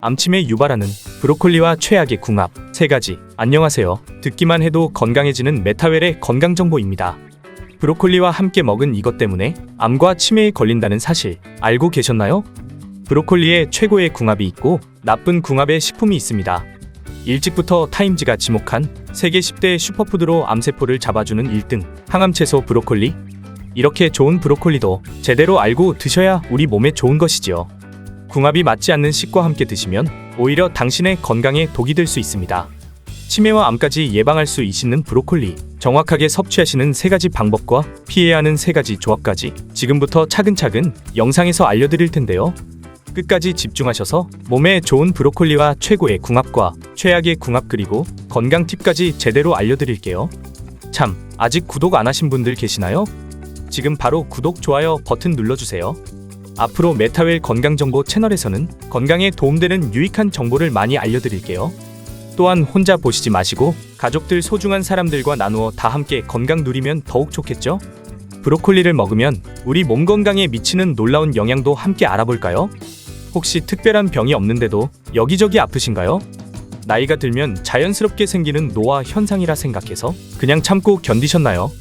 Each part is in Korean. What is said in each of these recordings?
암침에 유발하는 브로콜리와 최악의 궁합 3가지. 안녕하세요. 듣기만 해도 건강해지는 메타웰의 건강정보입니다. 브로콜리와 함께 먹은 이것 때문에 암과 치매에 걸린다는 사실 알고 계셨나요? 브로콜리에 최고의 궁합이 있고 나쁜 궁합의 식품이 있습니다. 일찍부터 타임지가 지목한 세계 10대 슈퍼푸드로 암세포를 잡아주는 1등 항암채소 브로콜리. 이렇게 좋은 브로콜리도 제대로 알고 드셔야 우리 몸에 좋은 것이지요. 궁합이 맞지 않는 식과 함께 드시면 오히려 당신의 건강에 독이 될 수 있습니다. 치매와 암까지 예방할 수 있는 브로콜리, 정확하게 섭취하시는 3가지 방법과 피해야 하는 3가지 조합까지 지금부터 차근차근 영상에서 알려드릴 텐데요. 끝까지 집중하셔서 몸에 좋은 브로콜리와 최고의 궁합과 최악의 궁합 그리고 건강 팁까지 제대로 알려드릴게요. 참, 아직 구독 안 하신 분들 계시나요? 지금 바로 구독, 좋아요 버튼 눌러주세요. 앞으로 메타웰 건강정보 채널에서는 건강에 도움되는 유익한 정보를 많이 알려드릴게요. 또한 혼자 보시지 마시고 가족들, 소중한 사람들과 나누어 다 함께 건강 누리면 더욱 좋겠죠? 브로콜리를 먹으면 우리 몸 건강에 미치는 놀라운 영향도 함께 알아볼까요? 혹시 특별한 병이 없는데도 여기저기 아프신가요? 나이가 들면 자연스럽게 생기는 노화 현상이라 생각해서 그냥 참고 견디셨나요?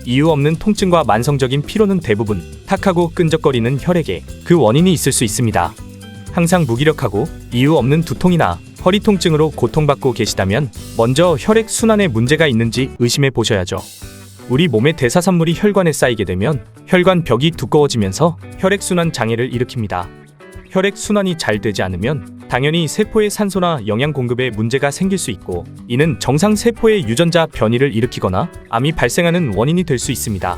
이유 없는 통증과 만성적인 피로는 대부분 탁하고 끈적거리는 혈액에 그 원인이 있을 수 있습니다. 항상 무기력하고 이유 없는 두통이나 허리 통증으로 고통받고 계시다면 먼저 혈액 순환에 문제가 있는지 의심해 보셔야죠. 우리 몸의 대사산물이 혈관에 쌓이게 되면 혈관 벽이 두꺼워지면서 혈액 순환 장애를 일으킵니다. 혈액 순환이 잘 되지 않으면 당연히 세포의 산소나 영양 공급에 문제가 생길 수 있고, 이는 정상 세포의 유전자 변이를 일으키거나 암이 발생하는 원인이 될 수 있습니다.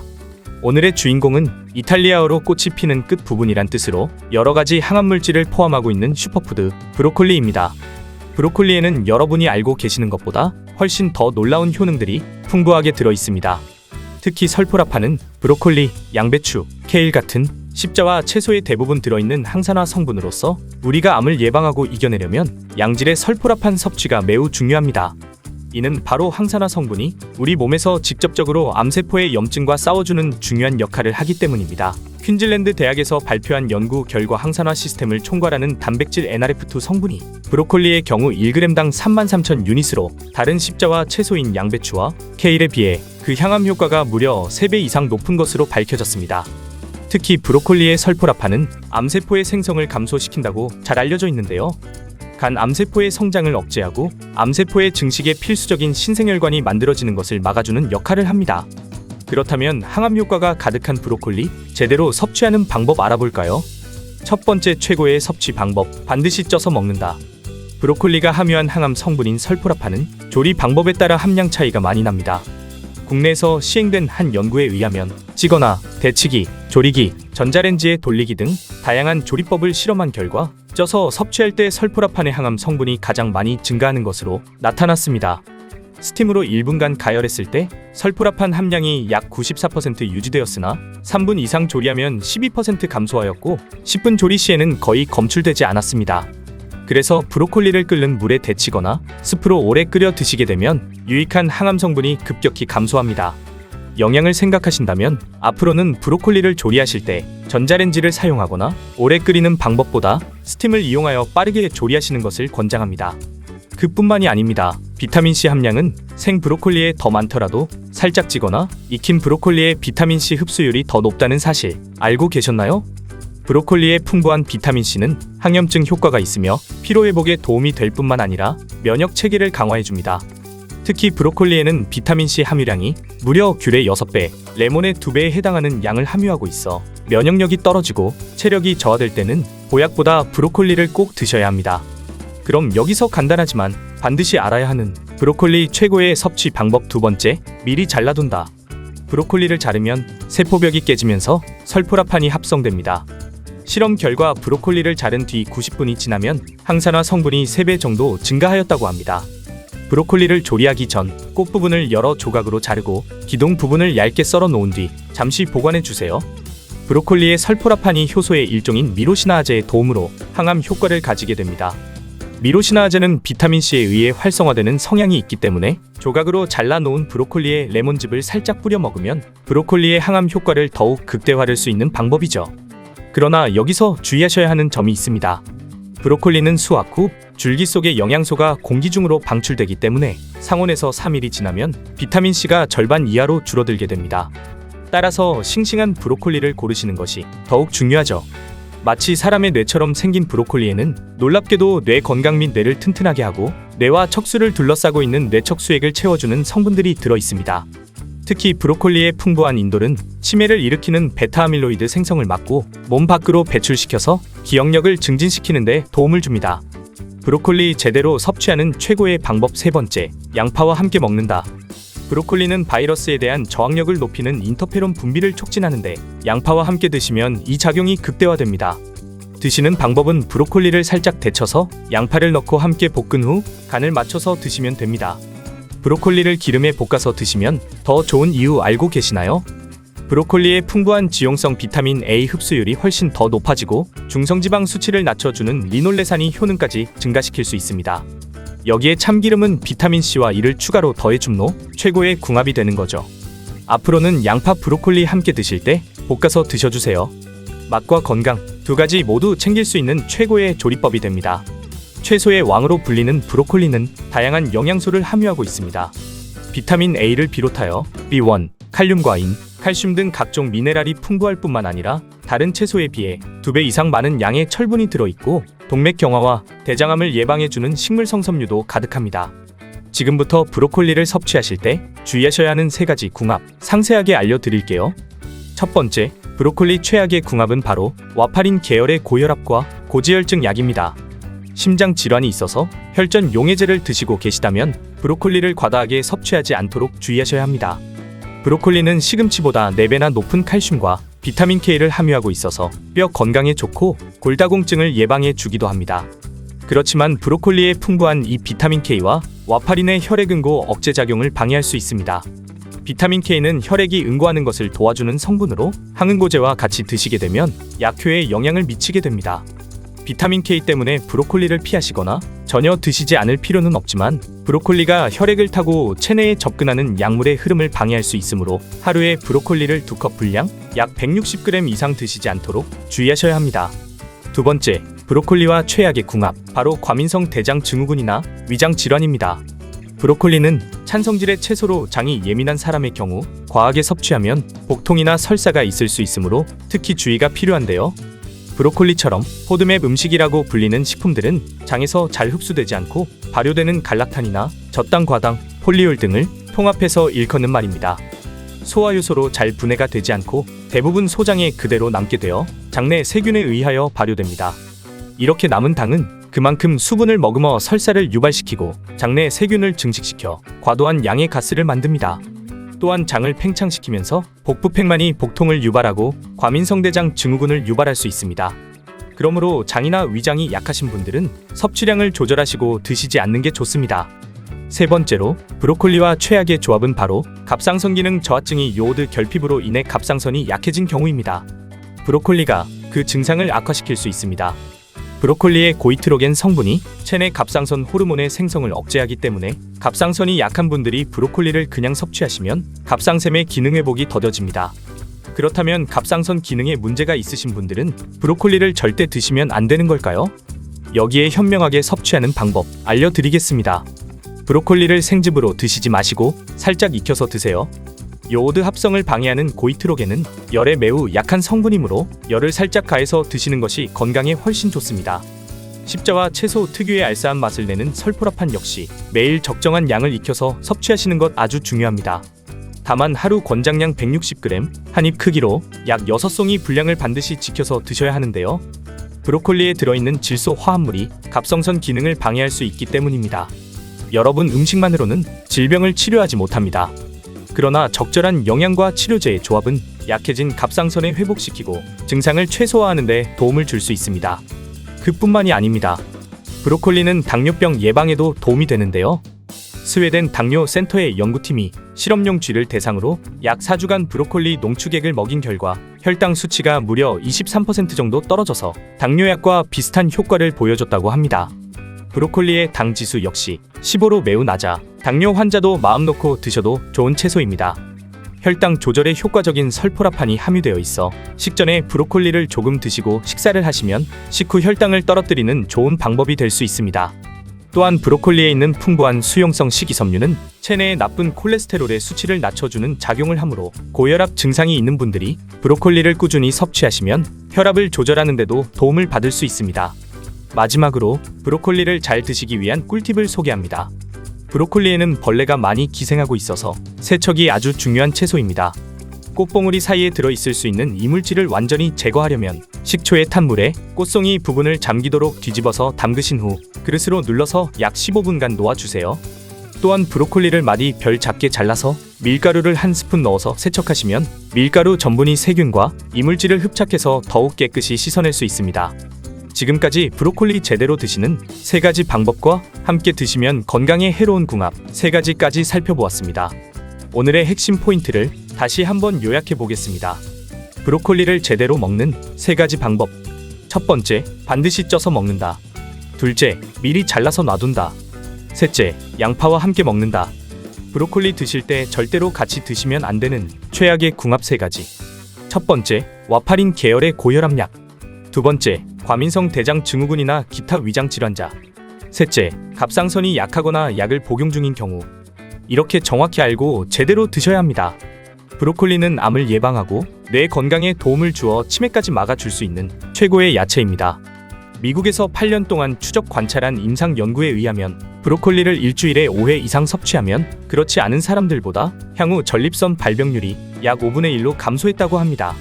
오늘의 주인공은 이탈리아어로 꽃이 피는 끝 부분이란 뜻으로 여러 가지 항암 물질을 포함하고 있는 슈퍼푸드 브로콜리입니다. 브로콜리에는 여러분이 알고 계시는 것보다 훨씬 더 놀라운 효능들이 풍부하게 들어 있습니다. 특히 설포라판은 브로콜리, 양배추, 케일 같은 십자와 채소의 대부분 들어있는 항산화 성분으로서 우리가 암을 예방하고 이겨내려면 양질의 설포라판 섭취가 매우 중요합니다. 이는 바로 항산화 성분이 우리 몸에서 직접적으로 암세포의 염증과 싸워주는 중요한 역할을 하기 때문입니다. 퀸즐랜드 대학에서 발표한 연구 결과 항산화 시스템을 총괄하는 단백질 NRF2 성분이 브로콜리의 경우 1g당 33,000 유닛으로 다른 십자와 채소인 양배추와 케일에 비해 그 향암 효과가 무려 3배 이상 높은 것으로 밝혀졌습니다. 특히 브로콜리의 설포라판은 암세포의 생성을 감소시킨다고 잘 알려져 있는데요. 간 암세포의 성장을 억제하고 암세포의 증식에 필수적인 신생혈관이 만들어지는 것을 막아주는 역할을 합니다. 그렇다면 항암 효과가 가득한 브로콜리 제대로 섭취하는 방법 알아볼까요? 첫 번째, 최고의 섭취 방법, 반드시 쪄서 먹는다. 브로콜리가 함유한 항암 성분인 설포라판은 조리 방법에 따라 함량 차이가 많이 납니다. 국내에서 시행된 한 연구에 의하면 찌거나 데치기, 조리기, 전자레인지에 돌리기 등 다양한 조리법을 실험한 결과 쪄서 섭취할 때 설포라판의 항암 성분이 가장 많이 증가하는 것으로 나타났습니다. 스팀으로 1분간 가열했을 때 설포라판 함량이 약 94% 유지되었으나 3분 이상 조리하면 12% 감소하였고 10분 조리 시에는 거의 검출되지 않았습니다. 그래서 브로콜리를 끓는 물에 데치거나 스프로 오래 끓여 드시게 되면 유익한 항암 성분이 급격히 감소합니다. 영양을 생각하신다면 앞으로는 브로콜리를 조리하실 때 전자레인지를 사용하거나 오래 끓이는 방법보다 스팀을 이용하여 빠르게 조리하시는 것을 권장합니다. 그뿐만이 아닙니다. 비타민C 함량은 생 브로콜리에 더 많더라도 살짝 찌거나 익힌 브로콜리의 비타민C 흡수율이 더 높다는 사실 알고 계셨나요? 브로콜리의 풍부한 비타민C는 항염증 효과가 있으며 피로회복에 도움이 될 뿐만 아니라 면역 체계를 강화해줍니다. 특히 브로콜리에는 비타민C 함유량이 무려 귤의 6배, 레몬의 2배에 해당하는 양을 함유하고 있어 면역력이 떨어지고 체력이 저하될 때는 보약보다 브로콜리를 꼭 드셔야 합니다. 그럼 여기서 간단하지만 반드시 알아야 하는 브로콜리 최고의 섭취 방법 두 번째, 미리 잘라둔다. 브로콜리를 자르면 세포벽이 깨지면서 설포라판이 합성됩니다. 실험 결과 브로콜리를 자른 뒤 90분이 지나면 항산화 성분이 3배 정도 증가하였다고 합니다. 브로콜리를 조리하기 전 꽃 부분을 여러 조각으로 자르고 기둥 부분을 얇게 썰어 놓은 뒤 잠시 보관해 주세요. 브로콜리의 설포라판이 효소의 일종인 미로시나아제의 도움으로 항암 효과를 가지게 됩니다. 미로시나아제는 비타민C에 의해 활성화되는 성향이 있기 때문에 조각으로 잘라 놓은 브로콜리에 레몬즙을 살짝 뿌려 먹으면 브로콜리의 항암 효과를 더욱 극대화할 수 있는 방법이죠. 그러나 여기서 주의하셔야 하는 점이 있습니다. 브로콜리는 수확 후 줄기 속의 영양소가 공기 중으로 방출되기 때문에 상온에서 3일이 지나면 비타민C가 절반 이하로 줄어들게 됩니다. 따라서 싱싱한 브로콜리를 고르시는 것이 더욱 중요하죠. 마치 사람의 뇌처럼 생긴 브로콜리에는 놀랍게도 뇌 건강 및 뇌를 튼튼하게 하고 뇌와 척수를 둘러싸고 있는 뇌척수액을 채워주는 성분들이 들어있습니다. 특히 브로콜리의 풍부한 인돌은 치매를 일으키는 베타아밀로이드 생성을 막고 몸 밖으로 배출시켜서 기억력을 증진시키는 데 도움을 줍니다. 브로콜리 제대로 섭취하는 최고의 방법 세 번째, 양파와 함께 먹는다. 브로콜리는 바이러스에 대한 저항력을 높이는 인터페론 분비를 촉진하는데 양파와 함께 드시면 이 작용이 극대화됩니다. 드시는 방법은 브로콜리를 살짝 데쳐서 양파를 넣고 함께 볶은 후 간을 맞춰서 드시면 됩니다. 브로콜리를 기름에 볶아서 드시면 더 좋은 이유 알고 계시나요? 브로콜리의 풍부한 지용성 비타민 A 흡수율이 훨씬 더 높아지고 중성지방 수치를 낮춰주는 리놀레산이 효능까지 증가시킬 수 있습니다. 여기에 참기름은 비타민C와 이를 추가로 더해줌로 최고의 궁합이 되는 거죠. 앞으로는 양파, 브로콜리 함께 드실 때 볶아서 드셔주세요. 맛과 건강 두 가지 모두 챙길 수 있는 최고의 조리법이 됩니다. 채소의 왕으로 불리는 브로콜리는 다양한 영양소를 함유하고 있습니다. 비타민 A를 비롯하여 B1, 칼륨과 인, 칼슘 등 각종 미네랄이 풍부할 뿐만 아니라 다른 채소에 비해 2배 이상 많은 양의 철분이 들어있고 동맥 경화와 대장암을 예방해주는 식물 성섬유도 가득합니다. 지금부터 브로콜리를 섭취하실 때 주의하셔야 하는 3가지 궁합 상세하게 알려드릴게요. 첫 번째, 브로콜리 최악의 궁합은 바로 와파린 계열의 고혈압과 고지혈증 약입니다. 심장 질환이 있어서 혈전 용해제를 드시고 계시다면 브로콜리를 과다하게 섭취하지 않도록 주의하셔야 합니다. 브로콜리는 시금치보다 4배나 높은 칼슘과 비타민 K를 함유하고 있어서 뼈 건강에 좋고 골다공증을 예방해 주기도 합니다. 그렇지만 브로콜리의 풍부한 이 비타민 K와 와파린의 혈액 응고 억제 작용을 방해할 수 있습니다. 비타민 K는 혈액이 응고하는 것을 도와주는 성분으로 항응고제와 같이 드시게 되면 약효에 영향을 미치게 됩니다. 비타민 K 때문에 브로콜리를 피하시거나 전혀 드시지 않을 필요는 없지만 브로콜리가 혈액을 타고 체내에 접근하는 약물의 흐름을 방해할 수 있으므로 하루에 브로콜리를 2컵 분량 약 160g 이상 드시지 않도록 주의하셔야 합니다. 두 번째, 브로콜리와 최악의 궁합, 바로 과민성 대장 증후군이나 위장 질환입니다. 브로콜리는 찬성질의 채소로 장이 예민한 사람의 경우 과하게 섭취하면 복통이나 설사가 있을 수 있으므로 특히 주의가 필요한데요. 브로콜리처럼 포드맵 음식이라고 불리는 식품들은 장에서 잘 흡수되지 않고 발효되는 갈락탄이나 저당, 과당, 폴리올 등을 통합해서 일컫는 말입니다. 소화효소로 잘 분해가 되지 않고 대부분 소장에 그대로 남게 되어 장내 세균에 의하여 발효됩니다. 이렇게 남은 당은 그만큼 수분을 머금어 설사를 유발시키고 장내 세균을 증식시켜 과도한 양의 가스를 만듭니다. 또한 장을 팽창시키면서 복부팽만이 복통을 유발하고 과민성대장 증후군을 유발할 수 있습니다. 그러므로 장이나 위장이 약하신 분들은 섭취량을 조절하시고 드시지 않는 게 좋습니다. 세 번째로, 브로콜리와 최악의 조합은 바로 갑상선 기능 저하증이 요오드 결핍으로 인해 갑상선이 약해진 경우입니다. 브로콜리가 그 증상을 악화시킬 수 있습니다. 브로콜리의 고이트로겐 성분이 체내 갑상선 호르몬의 생성을 억제하기 때문에 갑상선이 약한 분들이 브로콜리를 그냥 섭취하시면 갑상샘의 기능 회복이 더뎌집니다. 그렇다면 갑상선 기능에 문제가 있으신 분들은 브로콜리를 절대 드시면 안 되는 걸까요? 여기에 현명하게 섭취하는 방법 알려드리겠습니다. 브로콜리를 생즙으로 드시지 마시고 살짝 익혀서 드세요. 요오드 합성을 방해하는 고이트로겐은 열에 매우 약한 성분이므로 열을 살짝 가해서 드시는 것이 건강에 훨씬 좋습니다. 십자와 채소 특유의 알싸한 맛을 내는 설포라판 역시 매일 적정한 양을 익혀서 섭취하시는 것 아주 중요합니다. 다만 하루 권장량 160g, 한 입 크기로 약 6송이 분량을 반드시 지켜서 드셔야 하는데요. 브로콜리에 들어있는 질소 화합물이 갑상선 기능을 방해할 수 있기 때문입니다. 여러분, 음식만으로는 질병을 치료하지 못합니다. 그러나 적절한 영양과 치료제의 조합은 약해진 갑상선을 회복시키고 증상을 최소화하는 데 도움을 줄 수 있습니다. 그뿐만이 아닙니다. 브로콜리는 당뇨병 예방에도 도움이 되는데요. 스웨덴 당뇨 센터의 연구팀이 실험용 쥐를 대상으로 약 4주간 브로콜리 농축액을 먹인 결과 혈당 수치가 무려 23% 정도 떨어져서 당뇨약과 비슷한 효과를 보여줬다고 합니다. 브로콜리의 당 지수 역시 15로 매우 낮아 당뇨 환자도 마음 놓고 드셔도 좋은 채소입니다. 혈당 조절에 효과적인 설포라판이 함유되어 있어 식전에 브로콜리를 조금 드시고 식사를 하시면 식후 혈당을 떨어뜨리는 좋은 방법이 될 수 있습니다. 또한 브로콜리에 있는 풍부한 수용성 식이섬유는 체내의 나쁜 콜레스테롤의 수치를 낮춰주는 작용을 하므로 고혈압 증상이 있는 분들이 브로콜리를 꾸준히 섭취하시면 혈압을 조절하는 데도 도움을 받을 수 있습니다. 마지막으로 브로콜리를 잘 드시기 위한 꿀팁을 소개합니다. 브로콜리에는 벌레가 많이 기생하고 있어서 세척이 아주 중요한 채소입니다. 꽃봉오리 사이에 들어있을 수 있는 이물질을 완전히 제거하려면 식초에 탄 물에 꽃송이 부분을 잠기도록 뒤집어서 담그신 후 그릇으로 눌러서 약 15분간 놓아주세요. 또한 브로콜리를 마디 별 작게 잘라서 밀가루를 한 스푼 넣어서 세척하시면 밀가루 전분이 세균과 이물질을 흡착해서 더욱 깨끗이 씻어낼 수 있습니다. 지금까지 브로콜리 제대로 드시는 3가지 방법과 함께 드시면 건강에 해로운 궁합 3가지까지 살펴보았습니다. 오늘의 핵심 포인트를 다시 한번 요약해 보겠습니다. 브로콜리를 제대로 먹는 3가지 방법. 첫 번째, 반드시 쪄서 먹는다. 둘째, 미리 잘라서 놔둔다. 셋째, 양파와 함께 먹는다. 브로콜리 드실 때 절대로 같이 드시면 안 되는 최악의 궁합 3가지. 첫 번째, 와파린 계열의 고혈압약. 두 번째, 과민성 대장 증후군이나 기타 위장 질환자. 셋째, 갑상선이 약하거나 약을 복용 중인 경우. 이렇게 정확히 알고 제대로 드셔야 합니다. 브로콜리는 암을 예방하고 뇌 건강에 도움을 주어 치매까지 막아줄 수 있는 최고의 야채입니다. 미국에서 8년 동안 추적 관찰한 임상 연구에 의하면 브로콜리를 일주일에 5회 이상 섭취하면 그렇지 않은 사람들보다 향후 전립선 발병률이 약 5분의 1로 감소했다고 합니다.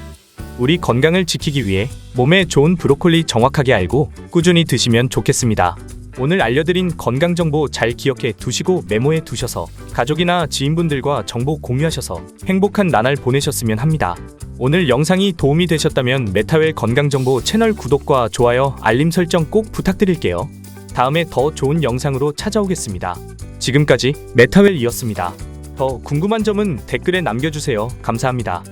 우리 건강을 지키기 위해 몸에 좋은 브로콜리 정확하게 알고 꾸준히 드시면 좋겠습니다. 오늘 알려드린 건강정보 잘 기억해 두시고 메모해 두셔서 가족이나 지인분들과 정보 공유하셔서 행복한 나날 보내셨으면 합니다. 오늘 영상이 도움이 되셨다면 메타웰 건강정보 채널 구독과 좋아요, 알림 설정 꼭 부탁드릴게요. 다음에 더 좋은 영상으로 찾아오겠습니다. 지금까지 메타웰이었습니다. 더 궁금한 점은 댓글에 남겨주세요. 감사합니다.